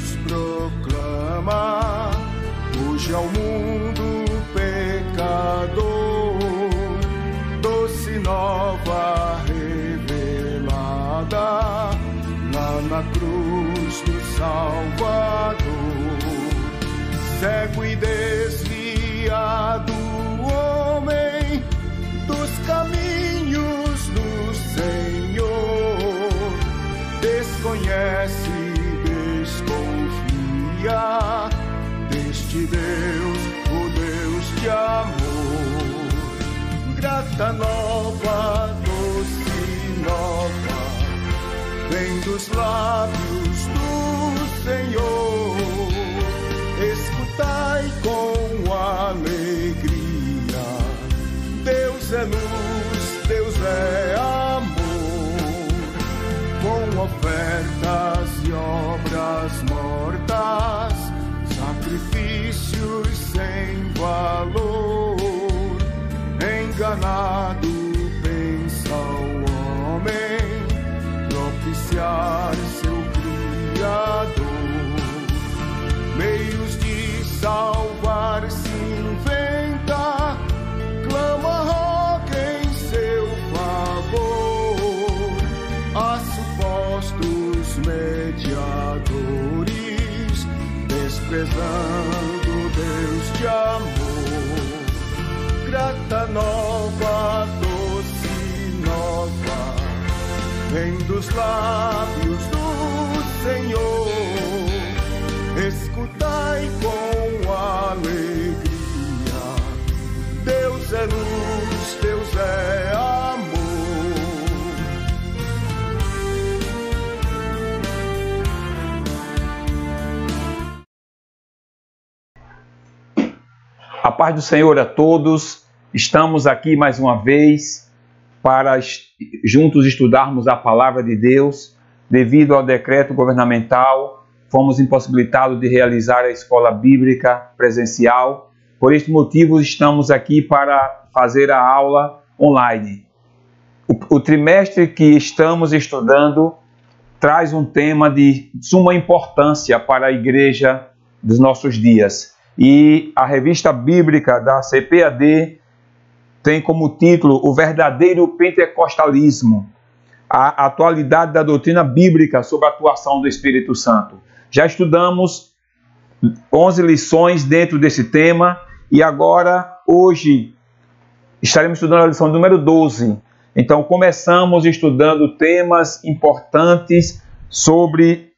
Jesus proclama hoje ao mundo pecador, doce nova revelada lá na cruz do Salvador. Cego e desviado homem dos caminhos do Senhor, desconhece, desconfia deste Deus, o Deus de amor. Grata nova, doce nova, vem dos lábios do Senhor. Escutai com alegria, Deus é luz, Deus é amor. Com ofertas e obras mortas, sacrifícios sem valor, enganado pensa o homem propiciar seu Criador. Meios de salvar se inventa, clama, roga em seu favor a supostos mediadores, desprezando Deus de amor. Grata nova, doce nova, vem dos lábios do Senhor. Escutai com alegria, Deus é luz, Deus é amor. A paz do Senhor a todos. Estamos aqui mais uma vez para juntos estudarmos a palavra de Deus. Devido ao decreto governamental, fomos impossibilitados de realizar a escola bíblica presencial. Por este motivo, estamos aqui para fazer a aula online. O trimestre que estamos estudando traz um tema de suma importância para a igreja dos nossos dias. E a revista bíblica da CPAD tem como título O Verdadeiro Pentecostalismo, a atualidade da doutrina bíblica sobre a atuação do Espírito Santo. Já estudamos 11 lições dentro desse tema e agora, hoje, estaremos estudando a lição número 12. Então, começamos estudando temas importantes sobre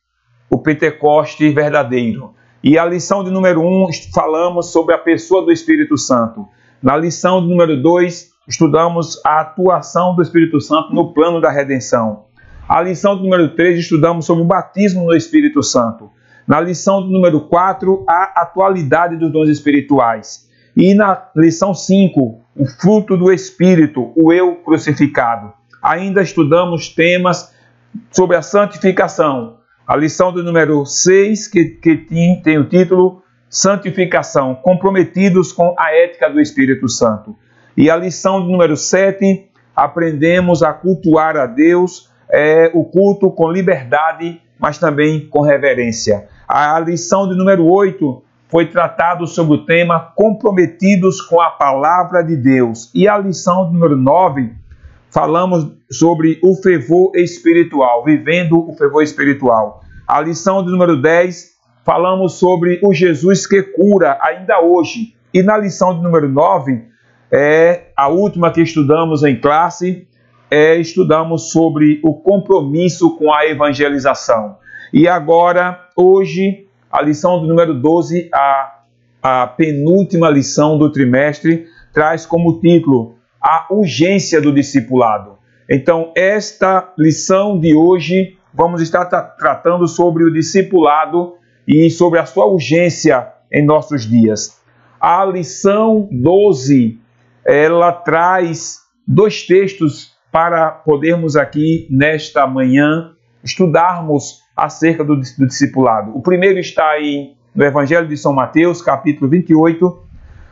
o Pentecoste verdadeiro. E a lição de número 1, falamos sobre a pessoa do Espírito Santo. Na lição de número 2, estudamos a atuação do Espírito Santo no plano da redenção. A lição de número 3, estudamos sobre o batismo no Espírito Santo. Na lição de número 4, a atualidade dos dons espirituais. E na lição 5, o fruto do Espírito, o eu crucificado. Ainda estudamos temas sobre a santificação. A lição do número 6, que tem o título Santificação, comprometidos com a ética do Espírito Santo. E a lição do número 7, aprendemos a cultuar a Deus, o culto com liberdade, mas também com reverência. A lição de número 8 foi tratado sobre o tema comprometidos com a palavra de Deus. E a lição de número 9, falamos sobre o fervor espiritual, vivendo o fervor espiritual. A lição de número 10, falamos sobre o Jesus que cura ainda hoje. E na lição de número 9, a última que estudamos em classe, estudamos sobre o compromisso com a evangelização. E agora, hoje, a lição do número 12, a penúltima lição do trimestre, traz como título a urgência do discipulado. Então, esta lição de hoje, vamos estar tratando sobre o discipulado e sobre a sua urgência em nossos dias. A lição 12, ela traz dois textos para podermos aqui, nesta manhã, estudarmos acerca do discipulado. O primeiro está aí no Evangelho de São Mateus, capítulo 28,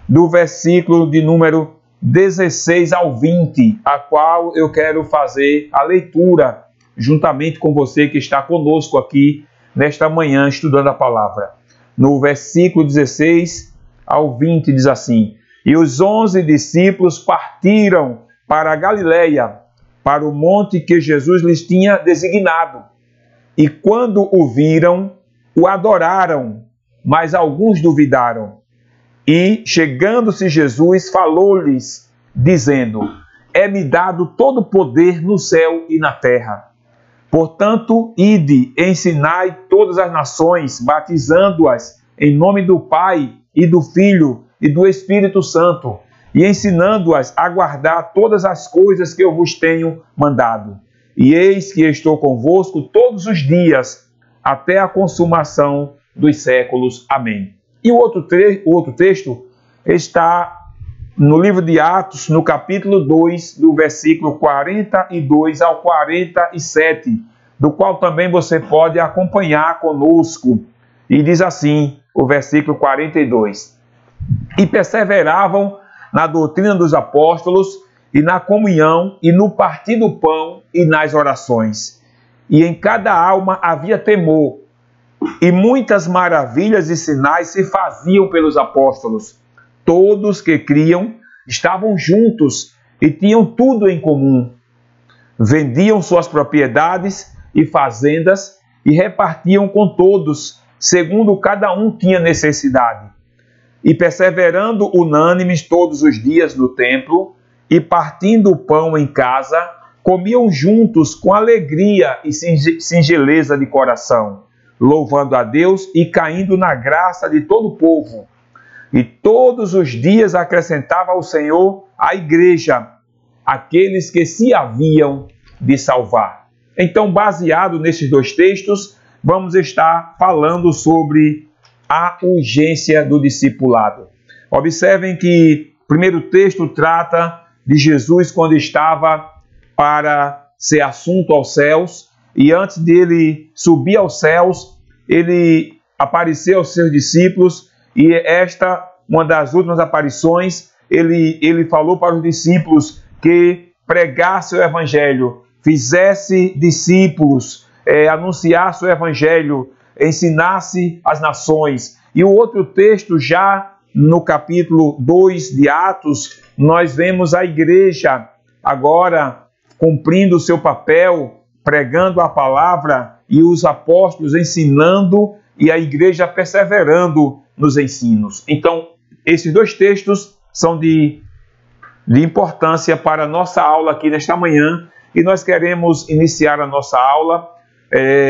do versículo de número 16 ao 20, a qual eu quero fazer a leitura juntamente com você que está conosco aqui nesta manhã estudando a palavra. No versículo 16 ao 20 diz assim: E os 11 discípulos partiram para a Galileia, para o monte que Jesus lhes tinha designado. E quando o viram, o adoraram, mas alguns duvidaram. E, chegando-se Jesus, falou-lhes, dizendo: É-me dado todo o poder no céu e na terra. Portanto, ide, ensinai todas as nações, batizando-as em nome do Pai e do Filho e do Espírito Santo, e ensinando-as a guardar todas as coisas que eu vos tenho mandado. E eis que estou convosco todos os dias, até a consumação dos séculos. Amém. E o outro texto está no livro de Atos, no capítulo 2, do versículo 42 ao 47, do qual também você pode acompanhar conosco. E diz assim, o versículo 42. E perseveravam na doutrina dos apóstolos, e na comunhão, e no partir do pão, e nas orações. E em cada alma havia temor, e muitas maravilhas e sinais se faziam pelos apóstolos. Todos que criam estavam juntos e tinham tudo em comum. Vendiam suas propriedades e fazendas e repartiam com todos, segundo cada um tinha necessidade. E perseverando unânimes todos os dias no templo, e partindo o pão em casa, comiam juntos com alegria e singeleza de coração, louvando a Deus e caindo na graça de todo o povo. E todos os dias acrescentava ao Senhor à igreja aqueles que se haviam de salvar. Então, baseado nesses dois textos, vamos estar falando sobre a urgência do discipulado. Observem que o primeiro texto trata de Jesus quando estava para ser assunto aos céus, e antes dele subir aos céus, ele apareceu aos seus discípulos, e esta, uma das últimas aparições, ele falou para os discípulos que pregasse o evangelho, fizesse discípulos, anunciasse o evangelho, ensinasse as nações. E o outro texto, já no capítulo 2 de Atos, nós vemos a igreja agora cumprindo o seu papel, pregando a palavra, e os apóstolos ensinando, e a igreja perseverando nos ensinos. Então, esses dois textos são de importância para a nossa aula aqui nesta manhã, e nós queremos iniciar a nossa aula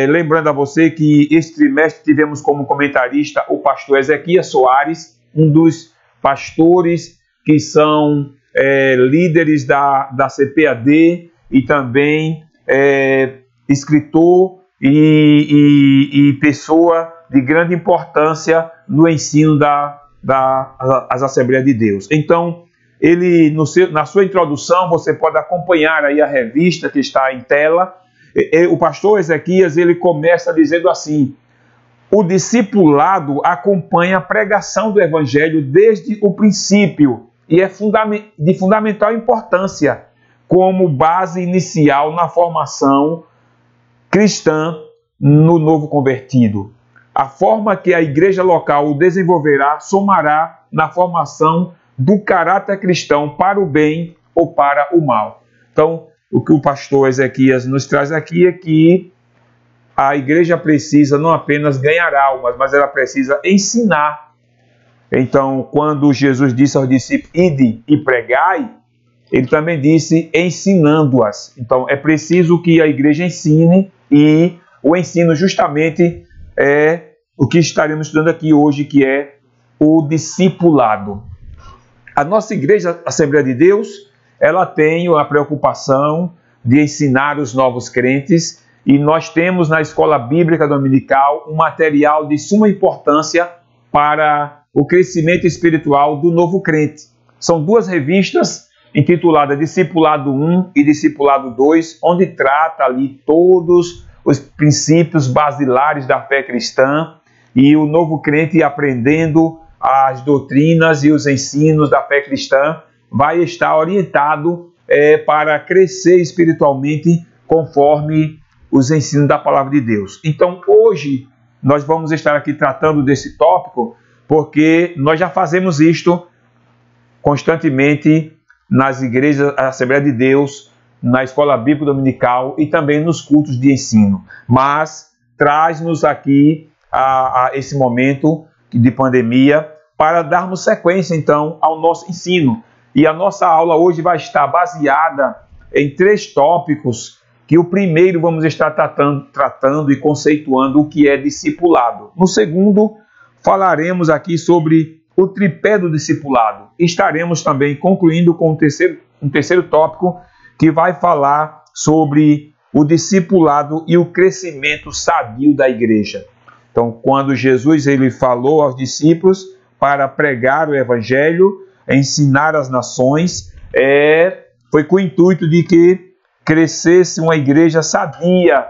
lembrando a você que este trimestre tivemos como comentarista o pastor Ezequias Soares, um dos pastores que são líderes da CPAD e também escritor e pessoa de grande importância no ensino das Assembleias de Deus. Então, ele, na sua introdução, você pode acompanhar aí a revista que está em tela. O pastor Ezequias, ele começa dizendo assim: o discipulado acompanha a pregação do evangelho desde o princípio e é de fundamental importância como base inicial na formação cristã no novo convertido. A forma que a igreja local o desenvolverá somará na formação do caráter cristão para o bem ou para o mal. Então, o que o pastor Ezequias nos traz aqui é que a igreja precisa não apenas ganhar almas, mas ela precisa ensinar. Então, quando Jesus disse aos discípulos, ide e pregai, ele também disse ensinando-as. Então, é preciso que a igreja ensine, e o ensino justamente é o que estaremos estudando aqui hoje, que é o discipulado. A nossa igreja Assembleia de Deus, ela tem a preocupação de ensinar os novos crentes, e nós temos na Escola Bíblica Dominical um material de suma importância para o crescimento espiritual do novo crente. São duas revistas intituladas Discipulado 1 e Discipulado 2, onde trata ali todos os princípios basilares da fé cristã, e o novo crente aprendendo as doutrinas e os ensinos da fé cristã vai estar orientado para crescer espiritualmente conforme os ensinos da palavra de Deus. Então, hoje, nós vamos estar aqui tratando desse tópico, porque nós já fazemos isto constantemente nas igrejas, a Assembleia de Deus, na Escola Bíblica Dominical e também nos cultos de ensino. Mas traz-nos aqui a esse momento de pandemia para darmos sequência, então, ao nosso ensino. E a nossa aula hoje vai estar baseada em 3 tópicos, que o primeiro vamos estar tratando e conceituando o que é discipulado. No segundo, falaremos aqui sobre o tripé do discipulado. Estaremos também concluindo com um terceiro tópico, que vai falar sobre o discipulado e o crescimento sadio da igreja. Então, quando Jesus ele falou aos discípulos para pregar o evangelho, ensinar as nações, foi com o intuito de que crescesse uma igreja sadia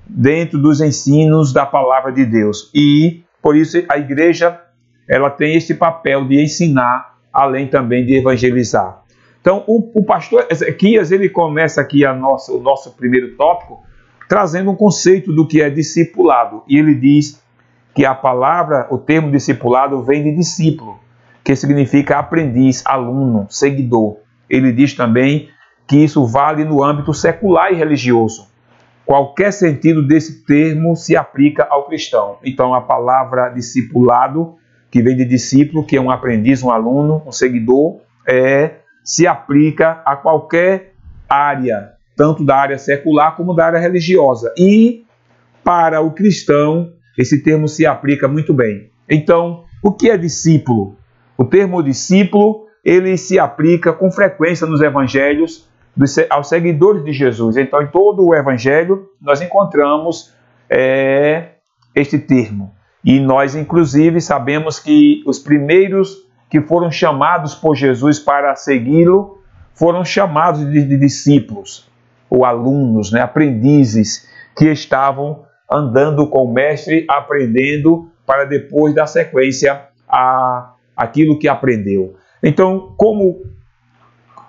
dentro dos ensinos da palavra de Deus. E, por isso, a igreja ela tem esse papel de ensinar, além também de evangelizar. Então, o pastor Ezequias ele começa aqui o nosso primeiro tópico, trazendo um conceito do que é discipulado. E ele diz que a palavra, o termo discipulado, vem de discípulo, que significa aprendiz, aluno, seguidor. Ele diz também que isso vale no âmbito secular e religioso. Qualquer sentido desse termo se aplica ao cristão. Então, a palavra discipulado, que vem de discípulo, que é um aprendiz, um aluno, um seguidor, se aplica a qualquer área, tanto da área secular como da área religiosa. E, para o cristão, esse termo se aplica muito bem. Então, o que é discípulo? O termo discípulo, ele se aplica com frequência nos evangelhos aos seguidores de Jesus. Então, em todo o evangelho, nós encontramos este termo. E nós, inclusive, sabemos que os primeiros que foram chamados por Jesus para segui-lo foram chamados de discípulos, ou alunos, aprendizes, que estavam andando com o mestre, aprendendo, para depois dar sequência àquilo que aprendeu. Então, como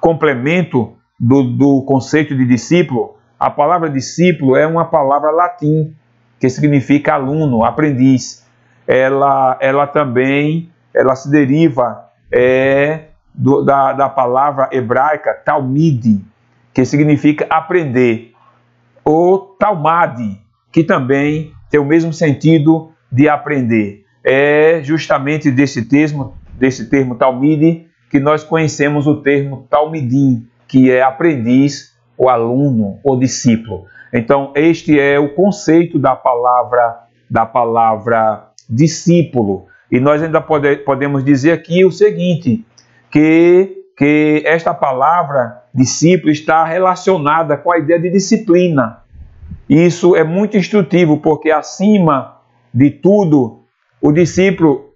complemento do conceito de discípulo, a palavra discípulo é uma palavra latim, que significa aluno, aprendiz. Ela também se deriva da palavra hebraica talmid, que significa aprender, ou talmad, que também tem o mesmo sentido de aprender. É justamente desse termo talmid que nós conhecemos o termo talmidim, que é aprendiz, ou aluno, ou discípulo. Então, este é o conceito da palavra discípulo. E nós ainda podemos dizer aqui o seguinte, que esta palavra discípulo está relacionada com a ideia de disciplina. Isso é muito instrutivo, porque acima de tudo, o discípulo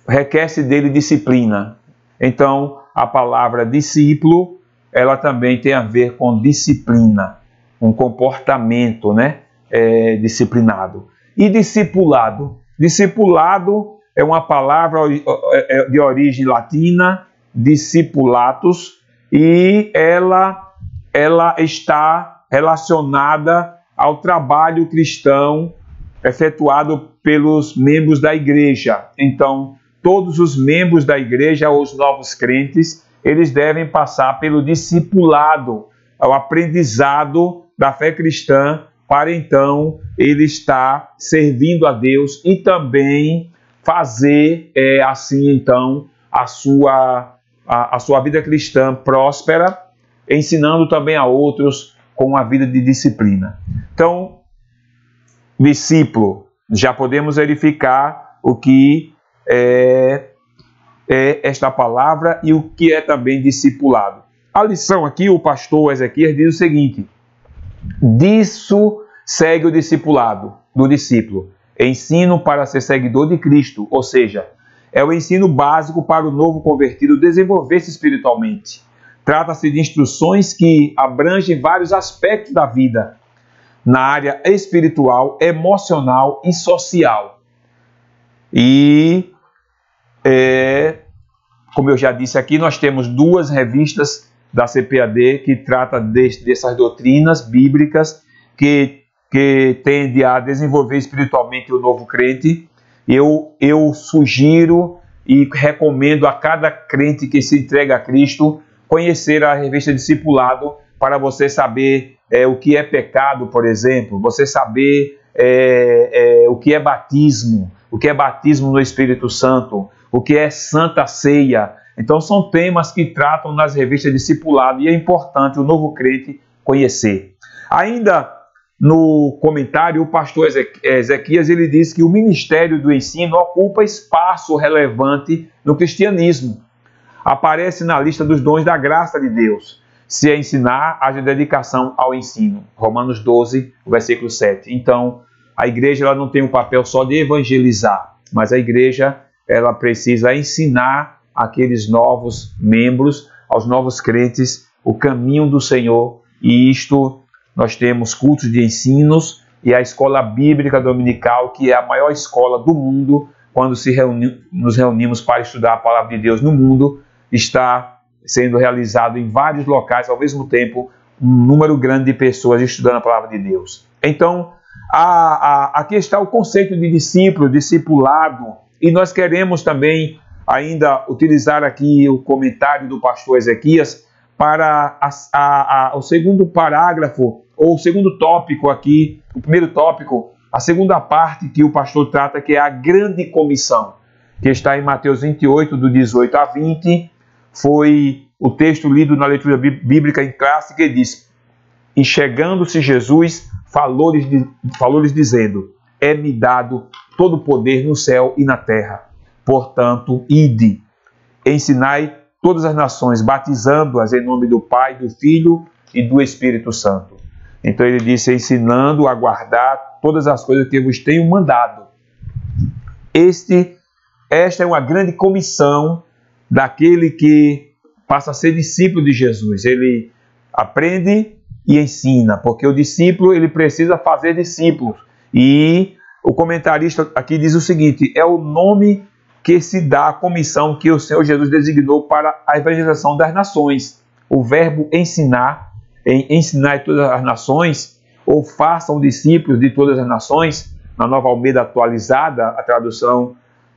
requer-se dele disciplina. Então, a palavra discípulo, ela também tem a ver com disciplina, um comportamento, disciplinado. E discipulado? Discipulado é uma palavra de origem latina, discipulatus, e ela está relacionada ao trabalho cristão efetuado pelos membros da igreja. Então, todos os membros da igreja, os novos crentes, eles devem passar pelo discipulado, o aprendizado da fé cristã, para então ele estar servindo a Deus e também fazer assim então a sua vida cristã próspera, ensinando também a outros com uma vida de disciplina. Então, discípulo, já podemos verificar o que é esta palavra e o que é também discipulado. A lição aqui, o pastor Ezequias diz o seguinte: disso segue o discipulado do discípulo, ensino para ser seguidor de Cristo, ou seja, é o ensino básico para o novo convertido desenvolver-se espiritualmente. Trata-se de instruções que abrangem vários aspectos da vida, na área espiritual, emocional e social. E, como eu já disse aqui, nós temos 2 revistas da CPAD que tratam dessas doutrinas bíblicas, que tende a desenvolver espiritualmente o novo crente, eu sugiro e recomendo a cada crente que se entrega a Cristo conhecer a revista Discipulado, para você saber o que é pecado, por exemplo, você saber o que é batismo no Espírito Santo, o que é Santa Ceia. Então são temas que tratam nas revistas Discipulado e é importante o novo crente conhecer. Ainda no comentário, o pastor Ezequias ele diz que o ministério do ensino ocupa espaço relevante no cristianismo. Aparece na lista dos dons da graça de Deus. Se é ensinar, haja dedicação ao ensino. Romanos 12, versículo 7. Então, a igreja ela não tem um papel só de evangelizar, mas a igreja ela precisa ensinar aqueles novos membros, aos novos crentes, o caminho do Senhor. E isto, nós temos cultos de ensinos e a escola bíblica dominical, que é a maior escola do mundo, quando nos reunimos para estudar a palavra de Deus no mundo, está sendo realizado em vários locais, ao mesmo tempo, um número grande de pessoas estudando a palavra de Deus. Então, aqui está o conceito de discípulo, discipulado, e nós queremos também ainda utilizar aqui o comentário do pastor Ezequias para o segundo parágrafo, ou o segundo tópico aqui, o primeiro tópico, a segunda parte que o pastor trata, que é a grande comissão, que está em Mateus 28, do 18 a 20, foi o texto lido na leitura bíblica em classe, que diz: e chegando-se Jesus, falou-lhes dizendo, é-me dado todo o poder no céu e na terra. Portanto, ide, ensinai todas as nações, batizando-as em nome do Pai, do Filho e do Espírito Santo. Então ele disse, ensinando a guardar todas as coisas que vos tenho mandado. Esta é uma grande comissão daquele que passa a ser discípulo de Jesus. Ele aprende e ensina, porque o discípulo ele precisa fazer discípulos. E o comentarista aqui diz o seguinte, é o nome que se dá à comissão que o Senhor Jesus designou para a evangelização das nações. O verbo ensinar, ensinar todas as nações, ou façam discípulos de todas as nações, na Nova Almeida atualizada, a tradução,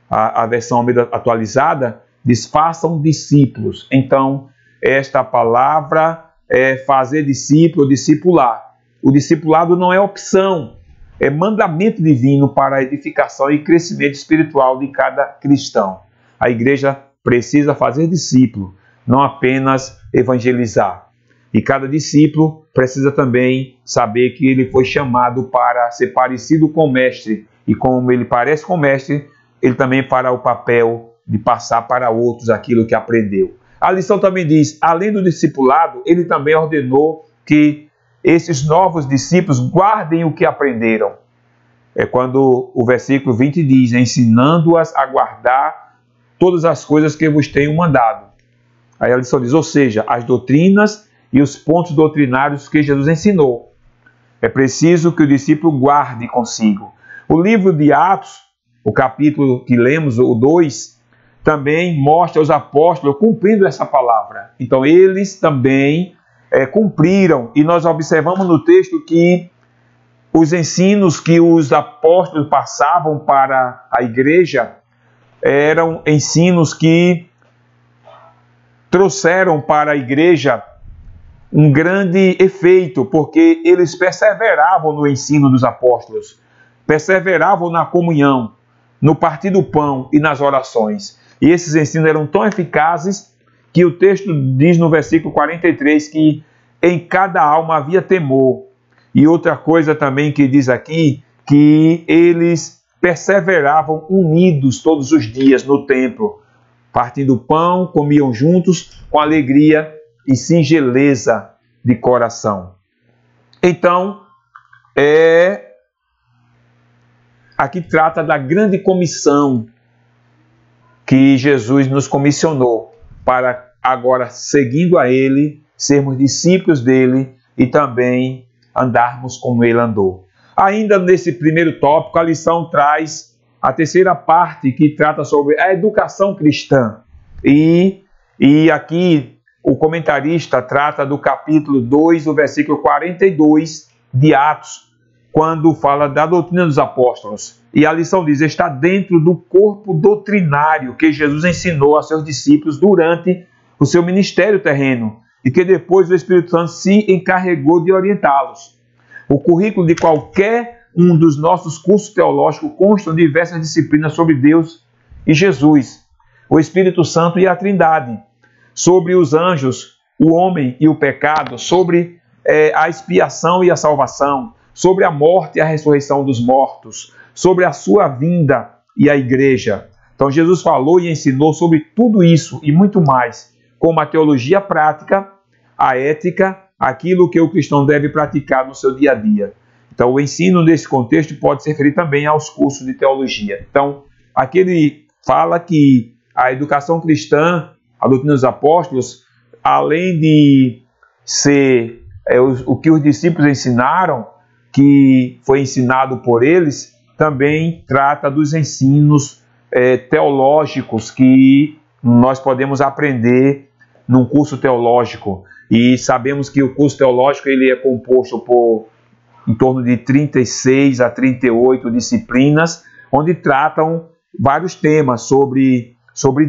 a versão Almeida atualizada, diz, façam discípulos. Então, esta palavra é fazer discípulo, discipular. O discipulado não é opção, é mandamento divino para a edificação e crescimento espiritual de cada cristão. A igreja precisa fazer discípulo, não apenas evangelizar. E cada discípulo precisa também saber que ele foi chamado para ser parecido com o mestre. E como ele parece com o mestre, ele também fará o papel de passar para outros aquilo que aprendeu. A lição também diz, além do discipulado, ele também ordenou que esses novos discípulos guardem o que aprenderam. É quando o versículo 20 diz, ensinando-as a guardar todas as coisas que vos tenho mandado. Aí a lição diz, ou seja, as doutrinas e os pontos doutrinários que Jesus ensinou. É preciso que o discípulo guarde consigo. O livro de Atos, o capítulo que lemos, o 2, também mostra os apóstolos cumprindo essa palavra. Então eles também cumpriram, e nós observamos no texto que os ensinos que os apóstolos passavam para a igreja eram ensinos que trouxeram para a igreja um grande efeito, porque eles perseveravam no ensino dos apóstolos, perseveravam na comunhão, no partir do pão e nas orações. E esses ensinos eram tão eficazes que o texto diz no versículo 43 que em cada alma havia temor. E outra coisa também que diz aqui, que eles perseveravam unidos todos os dias no templo, partindo o pão, comiam juntos com alegria e singeleza de coração. Então, aqui trata da grande comissão que Jesus nos comissionou para agora, seguindo a Ele, sermos discípulos dele e também andarmos como Ele andou. Ainda nesse primeiro tópico, a lição traz a terceira parte que trata sobre a educação cristã. E aqui o comentarista trata do capítulo 2, o versículo 42, de Atos, quando fala da doutrina dos apóstolos. E a lição diz, está dentro do corpo doutrinário que Jesus ensinou a seus discípulos durante o seu ministério terreno e que depois o Espírito Santo se encarregou de orientá-los. O currículo de qualquer um dos nossos cursos teológicos consta de diversas disciplinas sobre Deus e Jesus, o Espírito Santo e a Trindade, sobre os anjos, o homem e o pecado, sobre a expiação e a salvação, sobre a morte e a ressurreição dos mortos, sobre a sua vinda e a igreja. Então Jesus falou e ensinou sobre tudo isso e muito mais, como a teologia prática, a ética, aquilo que o cristão deve praticar no seu dia a dia. Então o ensino nesse contexto pode se referir também aos cursos de teologia. Então aqui ele fala que a educação cristã, a doutrina dos apóstolos, além de ser o que os discípulos ensinaram, que foi ensinado por eles, também trata dos ensinos teológicos que nós podemos aprender num curso teológico. E sabemos que o curso teológico ele é composto por em torno de 36 a 38 disciplinas, onde tratam vários temas sobre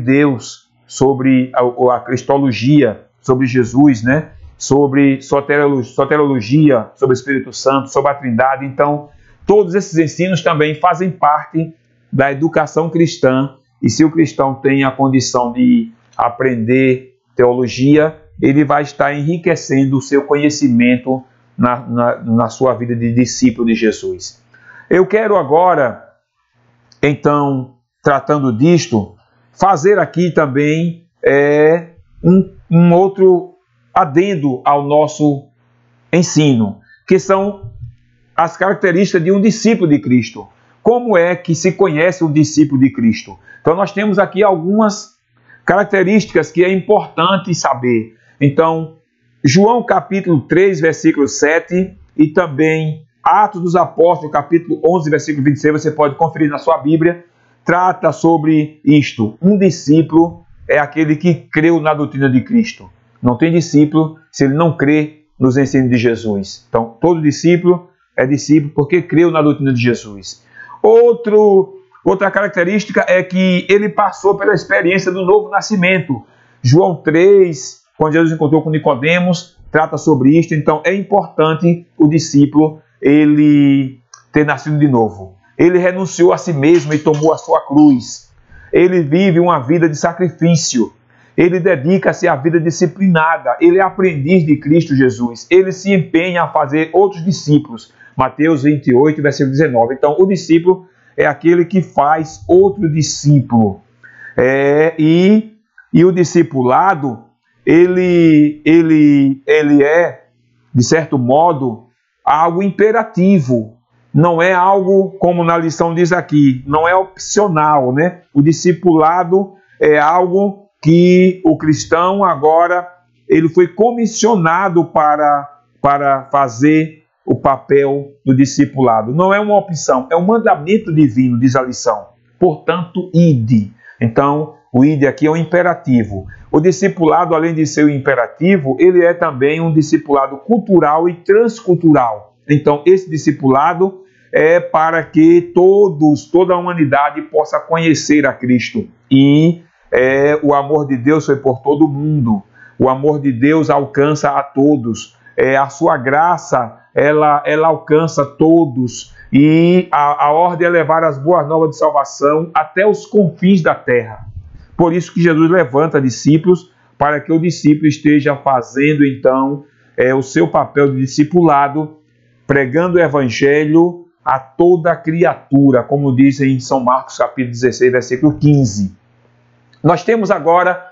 Deus, sobre a cristologia, sobre Jesus, né? Sobre soteriologia, sobre o Espírito Santo, sobre a Trindade. Então, todos esses ensinos também fazem parte da educação cristã. E se o cristão tem a condição de aprender teologia, ele vai estar enriquecendo o seu conhecimento na sua vida de discípulo de Jesus. Eu quero agora, então, tratando disto, fazer aqui também um outro adendo ao nosso ensino, que são as características de um discípulo de Cristo. Como é que se conhece um discípulo de Cristo? Então nós temos aqui algumas características que é importante saber. Então, João capítulo 3, versículo 7 e também Atos dos Apóstolos, capítulo 11, versículo 26, você pode conferir na sua Bíblia, trata sobre isto. Um discípulo é aquele que creu na doutrina de Cristo. Não tem discípulo se ele não crê nos ensinos de Jesus. Então, todo discípulo é discípulo porque creu na doutrina de Jesus. Outra característica é que ele passou pela experiência do novo nascimento. João 3, quando Jesus encontrou com Nicodemos, trata sobre isto. Então, é importante o discípulo ele ter nascido de novo. Ele renunciou a si mesmo e tomou a sua cruz. Ele vive uma vida de sacrifício. Ele dedica-se à vida disciplinada. Ele é aprendiz de Cristo Jesus. Ele se empenha a fazer outros discípulos. Mateus 28, versículo 19. Então, o discípulo é aquele que faz outro discípulo. E o discipulado, ele é, de certo modo, algo imperativo. Não é algo, como na lição diz aqui, não é opcional, né? O discipulado é algo que o cristão agora ele foi comissionado para fazer o papel do discipulado. Não é uma opção, é um mandamento divino, diz a lição. Portanto, ide. Então, o ide aqui é um imperativo. O discipulado, além de ser um imperativo, ele é também um discipulado cultural e transcultural. Então, esse discipulado é para que toda a humanidade possa conhecer a Cristo. E o amor de Deus foi por todo mundo. O amor de Deus alcança a todos. A sua graça, ela alcança todos. E a ordem é levar as boas novas de salvação até os confins da terra. Por isso que Jesus levanta discípulos, para que o discípulo esteja fazendo, então, o seu papel de discipulado, pregando o evangelho a toda criatura, como diz em São Marcos, capítulo 16, versículo 15. Nós temos agora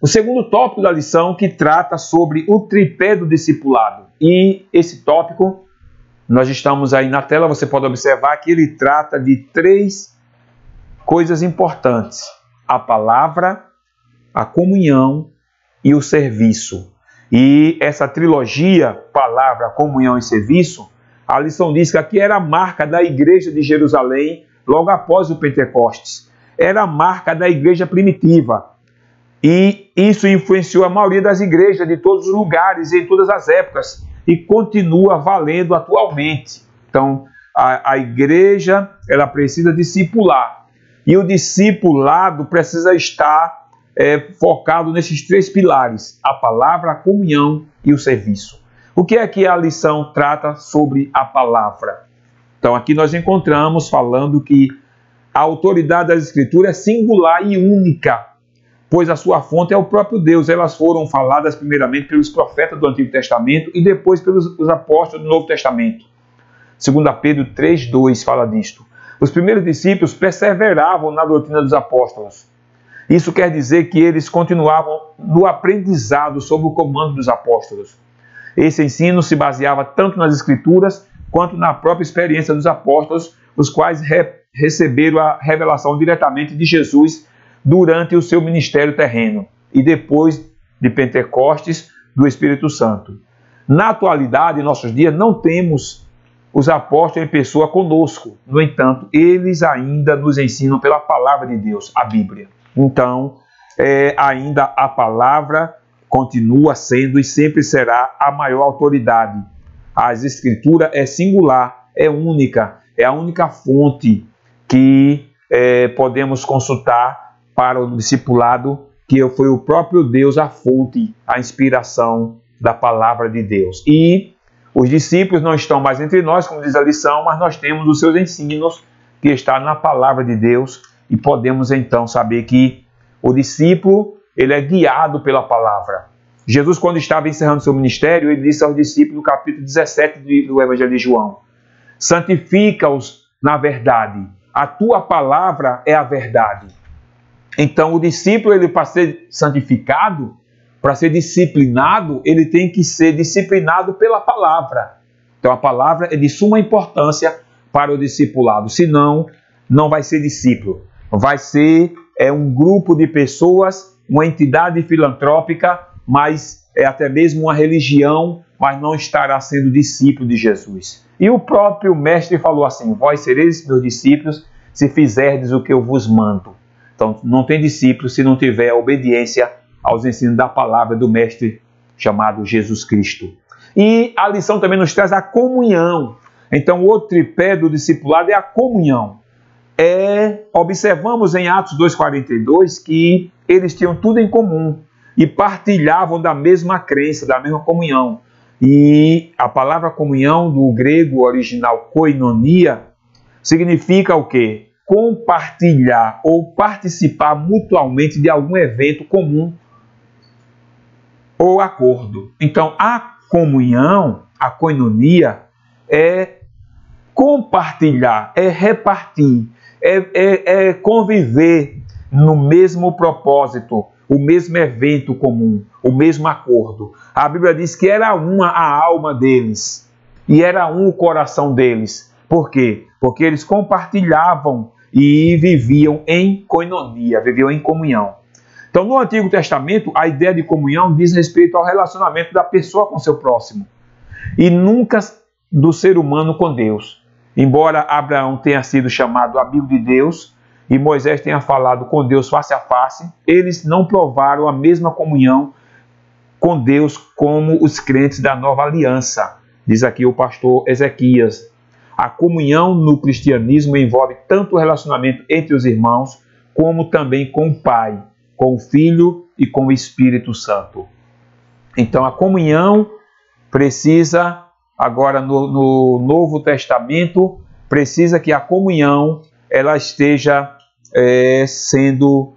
o segundo tópico da lição, que trata sobre o tripé do discipulado. E esse tópico, nós estamos aí na tela, você pode observar que ele trata de 3 coisas importantes: a palavra, a comunhão e o serviço. E essa trilogia, palavra, comunhão e serviço, a lição diz que aqui era a marca da igreja de Jerusalém logo após o Pentecostes. Era a marca da igreja primitiva. E isso influenciou a maioria das igrejas de todos os lugares e em todas as épocas. e continua valendo atualmente. Então, a igreja, ela precisa discipular. E o discipulado precisa estar focado nesses 3 pilares: a palavra, a comunhão e o serviço. O que é que a lição trata sobre a palavra? Então, aqui nós encontramos falando que a autoridade das Escrituras é singular e única, pois a sua fonte é o próprio Deus. Elas foram faladas primeiramente pelos profetas do Antigo Testamento e depois pelos apóstolos do Novo Testamento. 2 Pedro 3,2 fala disto. Os primeiros discípulos perseveravam na doutrina dos apóstolos. Isso quer dizer que eles continuavam no aprendizado sob o comando dos apóstolos. Esse ensino se baseava tanto nas Escrituras quanto na própria experiência dos apóstolos, os quais receberam a revelação diretamente de Jesus durante o seu ministério terreno e depois de Pentecostes do Espírito Santo. Na atualidade, em nossos dias, não temos os apóstolos em pessoa conosco. No entanto, eles ainda nos ensinam pela palavra de Deus, a Bíblia. Então, ainda a palavra continua sendo e sempre será a maior autoridade. As Escrituras é singular, é única, é a única fonte que podemos consultar para o discipulado, que foi o próprio Deus a fonte, a inspiração da palavra de Deus. E os discípulos não estão mais entre nós, como diz a lição, mas nós temos os seus ensinos que estão na palavra de Deus e podemos então saber que o discípulo, ele é guiado pela palavra. Jesus, quando estava encerrando seu ministério, ele disse aos discípulos no capítulo 17 do Evangelho de João: santifica-os na verdade, a tua palavra é a verdade. Então o discípulo, ele, para ser santificado, para ser disciplinado, ele tem que ser disciplinado pela palavra. Então a palavra é de suma importância para o discipulado, senão não vai ser discípulo. Vai ser um grupo de pessoas, uma entidade filantrópica, mas é até mesmo uma religião, mas não estará sendo discípulo de Jesus. E o próprio mestre falou assim: vós sereis meus discípulos se fizerdes o que eu vos mando. Então não tem discípulo se não tiver obediência aos ensinos da palavra do mestre chamado Jesus Cristo. E a lição também nos traz a comunhão. Então o outro tripé do discipulado é a comunhão. Observamos em Atos 2,42 que eles tinham tudo em comum e partilhavam da mesma crença, da mesma comunhão. E a palavra comunhão, do grego original koinonia, significa o quê? Compartilhar ou participar mutualmente de algum evento comum ou acordo. Então, a comunhão, a koinonia, é compartilhar, é repartir, é conviver no mesmo propósito, o mesmo evento comum, o mesmo acordo. A Bíblia diz que era uma a alma deles e era um o coração deles. Por quê? Porque eles compartilhavam e viviam em koinonia, viviam em comunhão. Então, no Antigo Testamento, a ideia de comunhão diz respeito ao relacionamento da pessoa com seu próximo e nunca do ser humano com Deus. Embora Abraão tenha sido chamado amigo de Deus e Moisés tenha falado com Deus face a face, eles não provaram a mesma comunhão com Deus como os crentes da nova aliança, diz aqui o pastor Ezequias. A comunhão no cristianismo envolve tanto o relacionamento entre os irmãos, como também com o Pai, com o Filho e com o Espírito Santo. Então a comunhão precisa, agora no Novo Testamento, precisa que a comunhão ela esteja sendo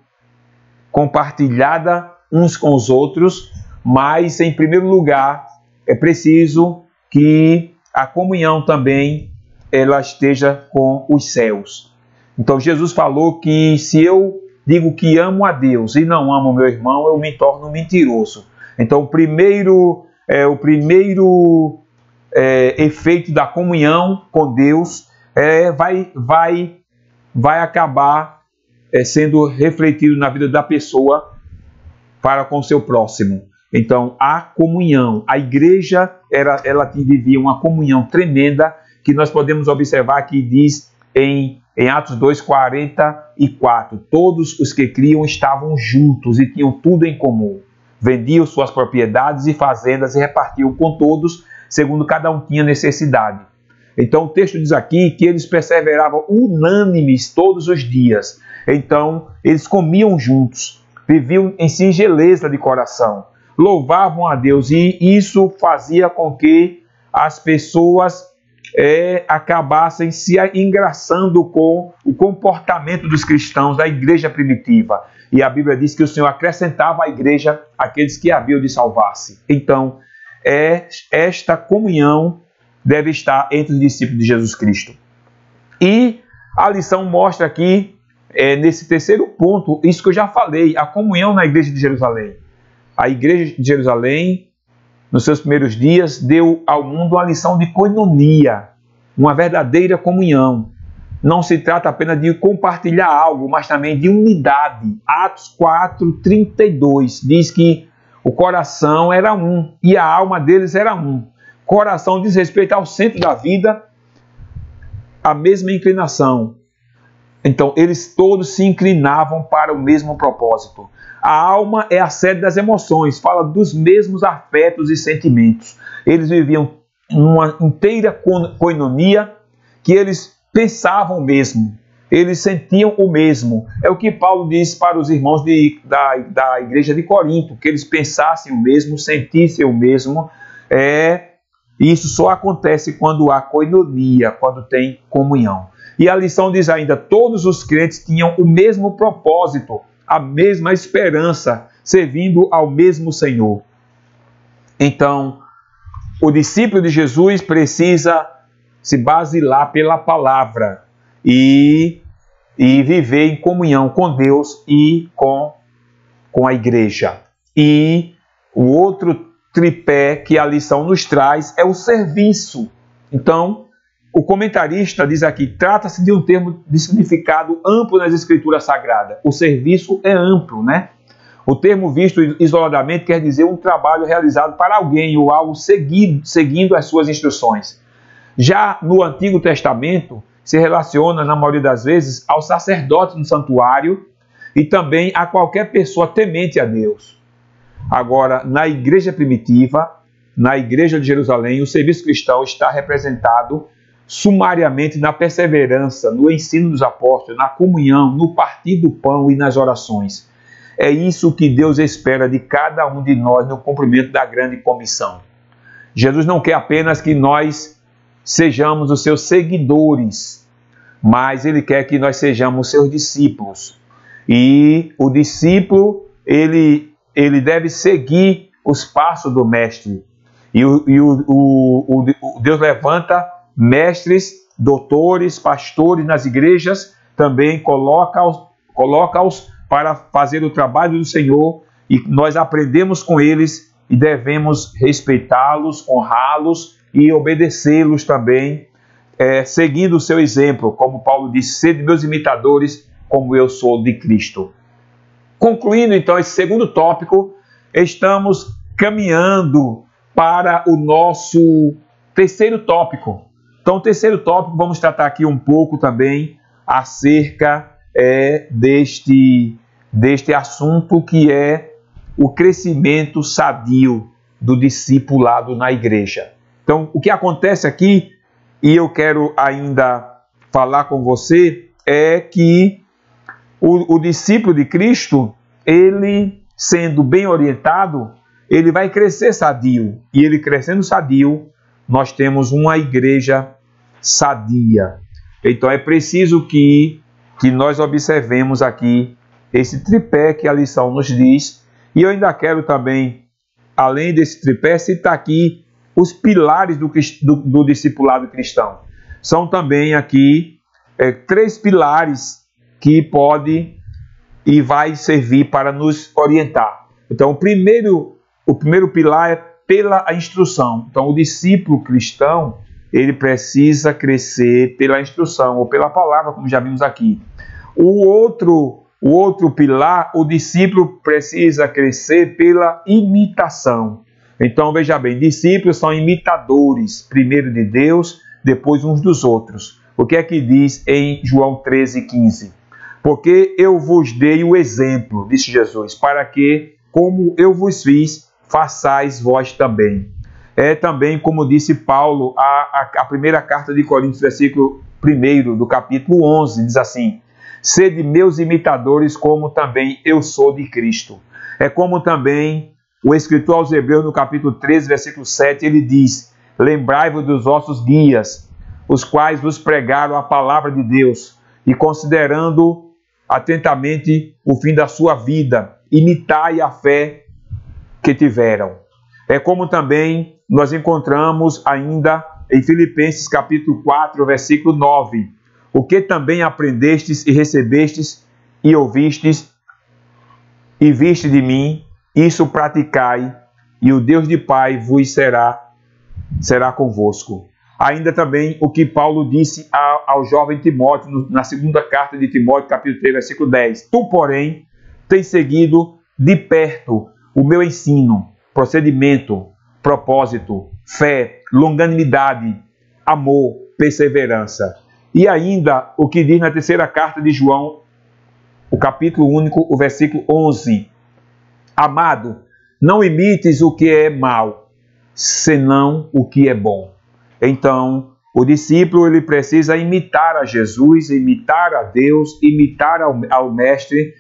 compartilhada uns com os outros, mas em primeiro lugar é preciso que a comunhão também ela esteja com os céus. Então Jesus falou que se eu digo que amo a Deus e não amo o meu irmão, eu me torno mentiroso. Então o primeiro efeito da comunhão com Deus vai acabar sendo refletido na vida da pessoa para com o seu próximo. Então a comunhão, a igreja ela vivia uma comunhão tremenda, que nós podemos observar que diz em Atos 2,44, todos os que criam estavam juntos e tinham tudo em comum. Vendiam suas propriedades e fazendas e repartiam com todos, segundo cada um tinha necessidade. Então o texto diz aqui que eles perseveravam unânimes todos os dias. Então eles comiam juntos, viviam em singeleza de coração, louvavam a Deus, e isso fazia com que as pessoas acabassem se engraçando com o comportamento dos cristãos da igreja primitiva. E a Bíblia diz que o Senhor acrescentava à igreja aqueles que haviam de salvar-se. Então, esta comunhão deve estar entre os discípulos de Jesus Cristo. E a lição mostra aqui, nesse terceiro ponto, isso que eu já falei, a comunhão na igreja de Jerusalém. A igreja de Jerusalém, nos seus primeiros dias, deu ao mundo uma lição de koinonia, uma verdadeira comunhão. Não se trata apenas de compartilhar algo, mas também de unidade. Atos 4:32 diz que o coração era um e a alma deles era um. Coração diz respeito ao centro da vida, a mesma inclinação. Então, eles todos se inclinavam para o mesmo propósito. A alma é a sede das emoções, fala dos mesmos afetos e sentimentos. Eles viviam numa inteira koinonia, que eles pensavam o mesmo, eles sentiam o mesmo. É o que Paulo diz para os irmãos da igreja de Corinto, que eles pensassem o mesmo, sentissem o mesmo. Isso só acontece quando há koinonia, quando tem comunhão. E a lição diz ainda, todos os crentes tinham o mesmo propósito, a mesma esperança, servindo ao mesmo Senhor. Então, o discípulo de Jesus precisa se basilar pela palavra e viver em comunhão com Deus e com a igreja. E o outro tripé que a lição nos traz é o serviço. Então, o comentarista diz aqui, trata-se de um termo de significado amplo nas Escrituras Sagradas. O serviço é amplo, né? O termo visto isoladamente quer dizer um trabalho realizado para alguém ou algo seguindo as suas instruções. Já no Antigo Testamento, se relaciona, na maioria das vezes, ao sacerdote no santuário e também a qualquer pessoa temente a Deus. Agora, na igreja primitiva, na igreja de Jerusalém, o serviço cristão está representado sumariamente na perseverança, no ensino dos apóstolos, na comunhão, no partir do pão e nas orações. É isso que Deus espera de cada um de nós no cumprimento da grande comissão. Jesus não quer apenas que nós sejamos os seus seguidores, mas Ele quer que nós sejamos seus discípulos. E o discípulo, ele deve seguir os passos do mestre. E Deus levanta mestres, doutores, pastores nas igrejas, também coloca-os para fazer o trabalho do Senhor, e nós aprendemos com eles e devemos respeitá-los, honrá-los e obedecê-los também, seguindo o seu exemplo, como Paulo disse, sede meus imitadores, como eu sou de Cristo. Concluindo então esse segundo tópico, estamos caminhando para o nosso terceiro tópico. Então, o terceiro tópico, vamos tratar aqui um pouco também acerca deste assunto, que é o crescimento sadio do discipulado na igreja. Então, o que acontece aqui, e eu quero ainda falar com você, é que o discípulo de Cristo, ele sendo bem orientado, ele vai crescer sadio. E ele crescendo sadio, nós temos uma igreja sadia. Então é preciso que nós observemos aqui esse tripé que a lição nos diz. E eu ainda quero também, além desse tripé, citar aqui os pilares do discipulado cristão. São também aqui 3 pilares que pode e vai servir para nos orientar. Então, o primeiro pilar é pela instrução. Então, o discípulo cristão, ele precisa crescer pela instrução, ou pela palavra, como já vimos aqui. O outro pilar, o discípulo precisa crescer pela imitação. Então, veja bem, discípulos são imitadores, primeiro de Deus, depois uns dos outros. O que é que diz em João 13,15? Porque eu vos dei o exemplo, disse Jesus, para que, como eu vos fiz, façais vós também. É também, como disse Paulo, a primeira carta de Coríntios, versículo 1 do capítulo 11, diz assim: sede meus imitadores, como também eu sou de Cristo. É como também o escritor aos Hebreus, no capítulo 13, versículo 7, ele diz: lembrai-vos dos vossos guias, os quais vos pregaram a palavra de Deus, e considerando atentamente o fim da sua vida, imitai a fé que tiveram. É como também nós encontramos ainda em Filipenses capítulo 4, versículo 9, o que também aprendestes e recebestes e ouvistes e viste de mim, isso praticai, e o Deus de Pai vos será convosco. Ainda também o que Paulo disse ao jovem Timóteo, na segunda carta de Timóteo, capítulo 3, versículo 10. Tu, porém, tens seguido de perto o meu ensino, procedimento, propósito, fé, longanimidade, amor, perseverança. E ainda o que diz na terceira carta de João, o capítulo único, o versículo 11. Amado, não imites o que é mal, senão o que é bom. Então, o discípulo ele precisa imitar a Jesus, imitar a Deus, imitar ao Mestre,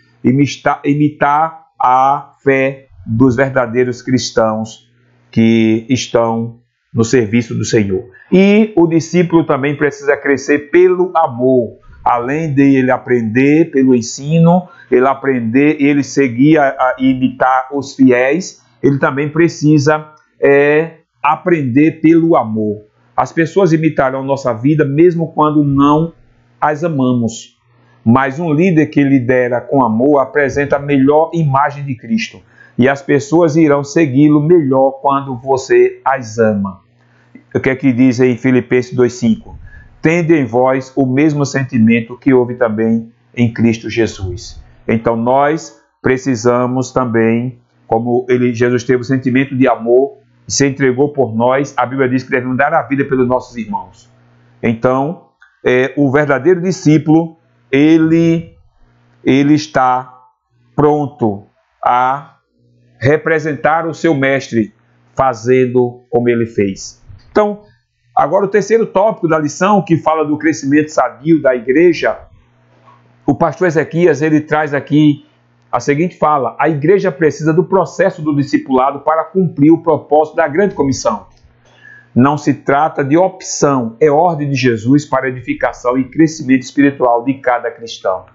imitar a fé dos verdadeiros cristãos que estão no serviço do Senhor. E o discípulo também precisa crescer pelo amor, além de ele aprender pelo ensino, ele aprender, ele seguir e imitar os fiéis, ele também precisa aprender pelo amor. As pessoas imitarão nossa vida mesmo quando não as amamos. Mas um líder que lidera com amor apresenta a melhor imagem de Cristo. E as pessoas irão segui-lo melhor quando você as ama. O que é que diz em Filipenses 2,5? Tende em vós o mesmo sentimento que houve também em Cristo Jesus. Então nós precisamos também, como Jesus teve o sentimento de amor, se entregou por nós, a Bíblia diz que devemos dar a vida pelos nossos irmãos. Então, o verdadeiro discípulo, ele está pronto a representar o seu mestre, fazendo como ele fez. Então, agora o terceiro tópico da lição, que fala do crescimento sadio da igreja, o pastor Ezequias, ele traz aqui a seguinte fala: a igreja precisa do processo do discipulado para cumprir o propósito da grande comissão. Não se trata de opção, é ordem de Jesus para edificação e crescimento espiritual de cada cristão.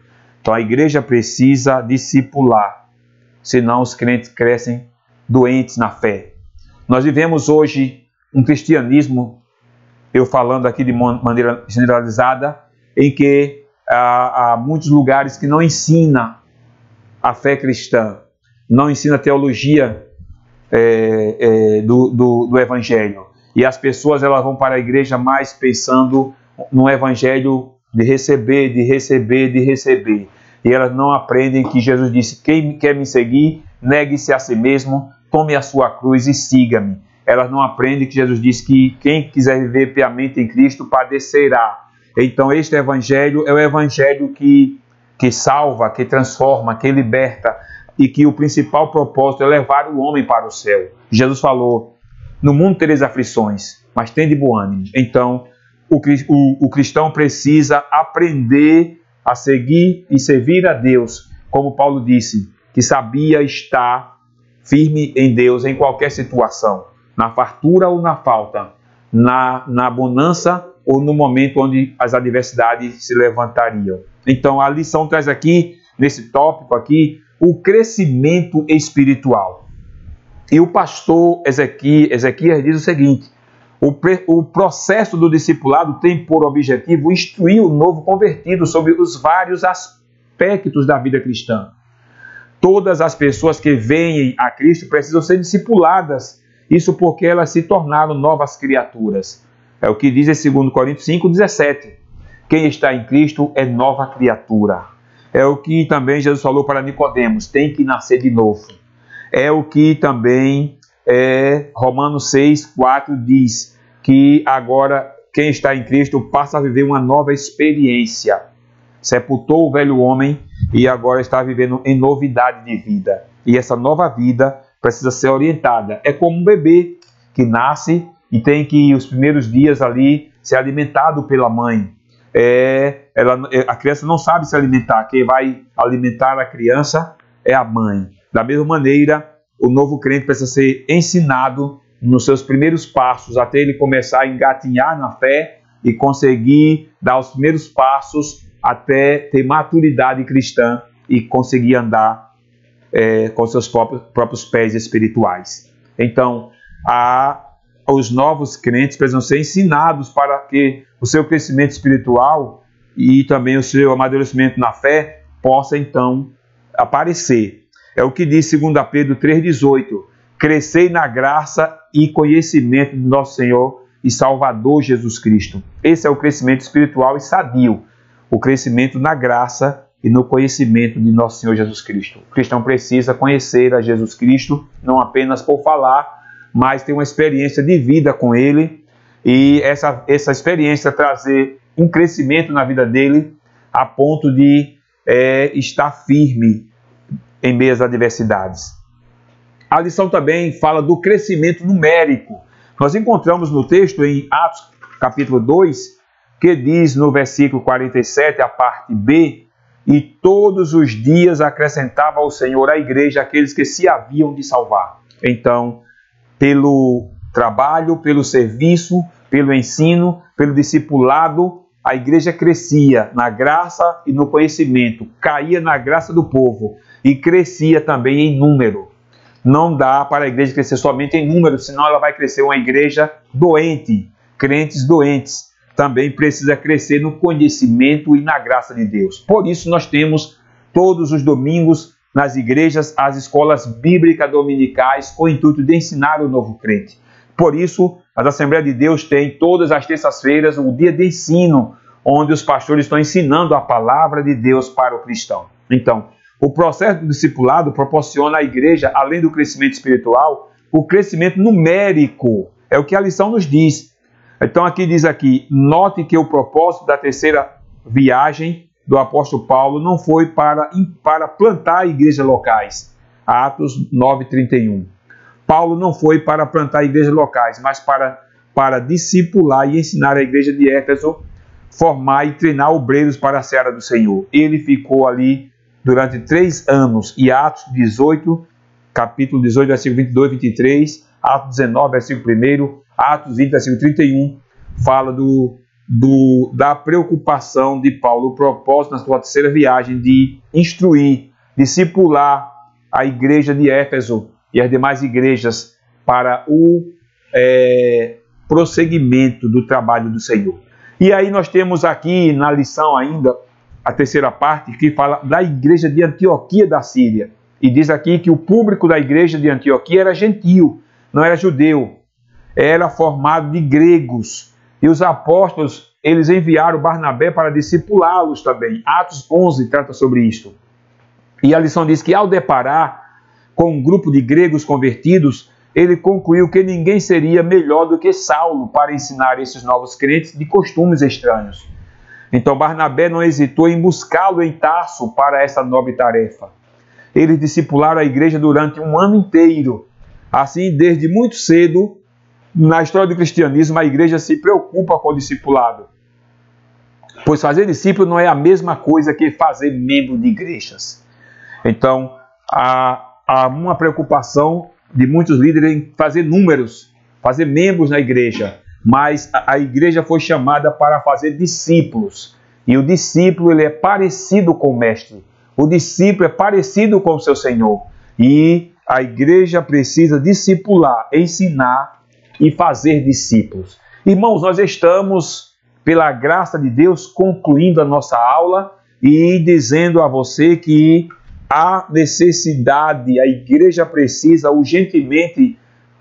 Então a igreja precisa discipular, senão os crentes crescem doentes na fé. Nós vivemos hoje um cristianismo, eu falando aqui de maneira generalizada, em que há muitos lugares que não ensina a fé cristã, não ensina a teologia do Evangelho. E as pessoas elas vão para a igreja mais pensando no Evangelho de receber, de receber, de receber. E elas não aprendem que Jesus disse: quem quer me seguir, negue-se a si mesmo, tome a sua cruz e siga-me. Elas não aprendem que Jesus disse que quem quiser viver piamente em Cristo padecerá. Então este Evangelho é o Evangelho que salva, que transforma, que liberta, e que o principal propósito é levar o homem para o céu. Jesus falou: no mundo tereis aflições, mas tende bom ânimo. Então, o cristão precisa aprender a seguir e servir a Deus, como Paulo disse, que sabia estar firme em Deus em qualquer situação, na fartura ou na falta, na bonança ou no momento onde as adversidades se levantariam. Então a lição traz aqui, nesse tópico aqui, o crescimento espiritual. E o pastor Ezequias diz o seguinte: o processo do discipulado tem por objetivo instruir o novo convertido sobre os vários aspectos da vida cristã. Todas as pessoas que vêm a Cristo precisam ser discipuladas, isso porque elas se tornaram novas criaturas. É o que diz em 2 Coríntios 5,17. Quem está em Cristo é nova criatura. É o que também Jesus falou para Nicodemos: tem que nascer de novo. É o que também Romanos 6,4 diz, que agora quem está em Cristo passa a viver uma nova experiência. Sepultou o velho homem e agora está vivendo em novidade de vida. E essa nova vida precisa ser orientada. É como um bebê nasce e tem que, os primeiros dias ali, ser alimentado pela mãe. A criança não sabe se alimentar. Quem vai alimentar a criança é a mãe. Da mesma maneira, o novo crente precisa ser ensinado nos seus primeiros passos, até ele começar a engatinhar na fé e conseguir dar os primeiros passos até ter maturidade cristã e conseguir andar com seus próprios pés espirituais. Então, os novos crentes precisam ser ensinados para que o seu crescimento espiritual e também o seu amadurecimento na fé possa então aparecer. É o que diz 2 Pedro 3,18: crescei na graça e conhecimento do nosso Senhor e Salvador Jesus Cristo. Esse é o crescimento espiritual e sadio, o crescimento na graça e no conhecimento de nosso Senhor Jesus Cristo. O cristão precisa conhecer a Jesus Cristo, não apenas por falar, mas ter uma experiência de vida com Ele, e essa experiência trazer um crescimento na vida dele a ponto de estar firme em meio às adversidades. A lição também fala do crescimento numérico. Nós encontramos no texto em Atos capítulo 2, que diz no versículo 47, a parte B: e todos os dias acrescentava ao Senhor à igreja aqueles que se haviam de salvar. Então, pelo trabalho, pelo serviço, pelo ensino, pelo discipulado, a igreja crescia na graça e no conhecimento, caía na graça do povo e crescia também em número. Não dá para a igreja crescer somente em número, senão ela vai crescer uma igreja doente, crentes doentes. Também precisa crescer no conhecimento e na graça de Deus. Por isso nós temos todos os domingos nas igrejas as escolas bíblicas dominicais com o intuito de ensinar o novo crente. Por isso, as Assembleias de Deus têm todas as terças-feiras um dia de ensino, onde os pastores estão ensinando a palavra de Deus para o cristão. Então, o processo do discipulado proporciona à igreja, além do crescimento espiritual, o crescimento numérico. É o que a lição nos diz. Então aqui diz aqui: note que o propósito da terceira viagem do apóstolo Paulo não foi para plantar igrejas locais. Atos 9:31. Paulo não foi para plantar igrejas locais, mas para discipular e ensinar a igreja de Éfeso, formar e treinar obreiros para a seara do Senhor. Ele ficou ali durante 3 anos. E Atos 18, capítulo 18, versículo 22 e 23, Atos 19, versículo 1, Atos 20, versículo 31, fala da preocupação de Paulo, o propósito na sua terceira viagem de instruir, discipular a igreja de Éfeso e as demais igrejas para o prosseguimento do trabalho do Senhor. E aí nós temos aqui na lição ainda a terceira parte, que fala da igreja de Antioquia da Síria. E diz aqui que o público da igreja de Antioquia era gentil, não era judeu, era formado de gregos. E os apóstolos, eles enviaram Barnabé para discipulá-los também. Atos 11 trata sobre isto. E a lição diz que ao deparar com um grupo de gregos convertidos, ele concluiu que ninguém seria melhor do que Saulo para ensinar esses novos crentes de costumes estranhos. Então Barnabé não hesitou em buscá-lo em Tarso para essa nobre tarefa. Eles discipularam a igreja durante um ano inteiro. Assim, desde muito cedo, na história do cristianismo, a igreja se preocupa com o discipulado. Pois fazer discípulo não é a mesma coisa que fazer membro de igrejas. Então, há uma preocupação de muitos líderes em fazer números, fazer membros na igreja. Mas a igreja foi chamada para fazer discípulos. E o discípulo, ele é parecido com o mestre. O discípulo é parecido com o seu Senhor. E a igreja precisa discipular, ensinar e fazer discípulos. Irmãos, nós estamos, pela graça de Deus, concluindo a nossa aula e dizendo a você que há necessidade, a igreja precisa urgentemente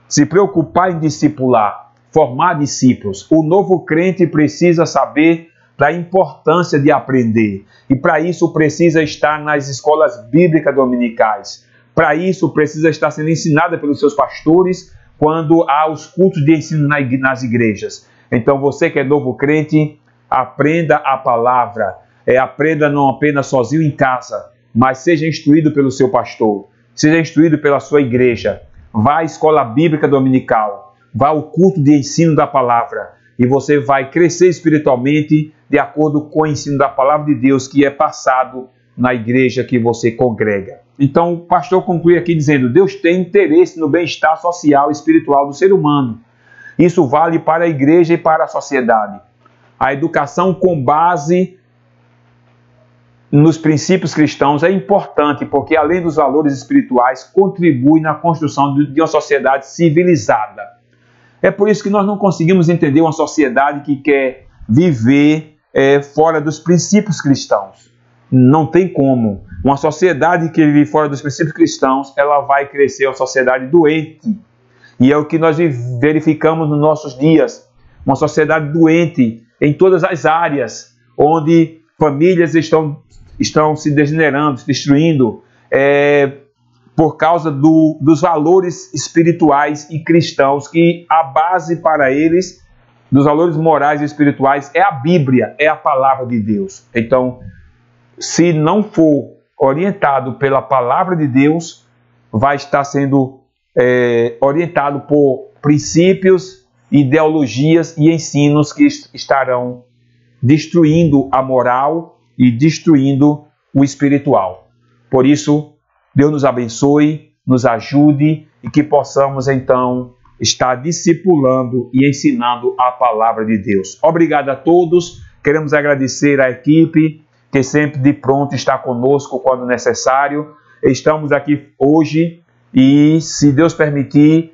se preocupar em discipular, formar discípulos. O novo crente precisa saber da importância de aprender. E para isso precisa estar nas escolas bíblicas dominicais. Para isso precisa estar sendo ensinada pelos seus pastores quando há os cultos de ensino nas igrejas. Então você que é novo crente, aprenda a palavra. Aprenda não apenas sozinho em casa, mas seja instruído pelo seu pastor. Seja instruído pela sua igreja. Vá à escola bíblica dominical. vá ao culto de ensino da palavra e você vai crescer espiritualmente de acordo com o ensino da palavra de Deus que é passado na igreja que você congrega. Então o pastor conclui aqui dizendo: Deus tem interesse no bem-estar social e espiritual do ser humano. Isso vale para a igreja e para a sociedade. A educação com base nos princípios cristãos é importante porque, além dos valores espirituais, contribui na construção de uma sociedade civilizada. É por isso que nós não conseguimos entender uma sociedade que quer viver fora dos princípios cristãos. Não tem como. Uma sociedade que vive fora dos princípios cristãos, ela vai crescer uma sociedade doente. E é o que nós verificamos nos nossos dias. Uma sociedade doente em todas as áreas, onde famílias estão se degenerando, se destruindo, por causa dos valores espirituais e cristãos, que a base para eles, dos valores morais e espirituais, é a Bíblia, é a palavra de Deus. Então, se não for orientado pela palavra de Deus, vai estar sendo orientado por princípios, ideologias e ensinos que estarão destruindo a moral e destruindo o espiritual. Por isso, Deus nos abençoe, nos ajude e que possamos então estar discipulando e ensinando a palavra de Deus. Obrigado a todos, queremos agradecer à equipe que sempre de pronto está conosco quando necessário. Estamos aqui hoje e, se Deus permitir,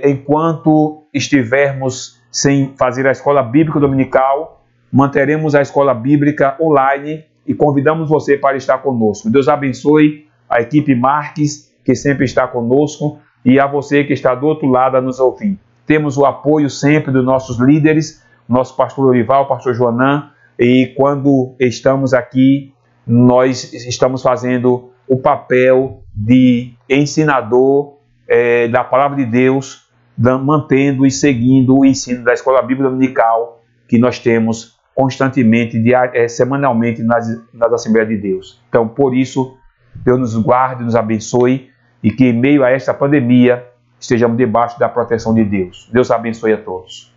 enquanto estivermos sem fazer a escola bíblica dominical, manteremos a escola bíblica online e convidamos você para estar conosco. Deus abençoe a equipe Marques, que sempre está conosco, e a você que está do outro lado a nos ouvir. Temos o apoio sempre dos nossos líderes, nosso pastor Orival, pastor Joanã, e quando estamos aqui, nós estamos fazendo o papel de ensinador da palavra de Deus, mantendo e seguindo o ensino da escola bíblica dominical que nós temos constantemente, semanalmente nas Assembleias de Deus. Então, por isso, Deus nos guarde, nos abençoe e que, em meio a esta pandemia, estejamos debaixo da proteção de Deus. Deus abençoe a todos.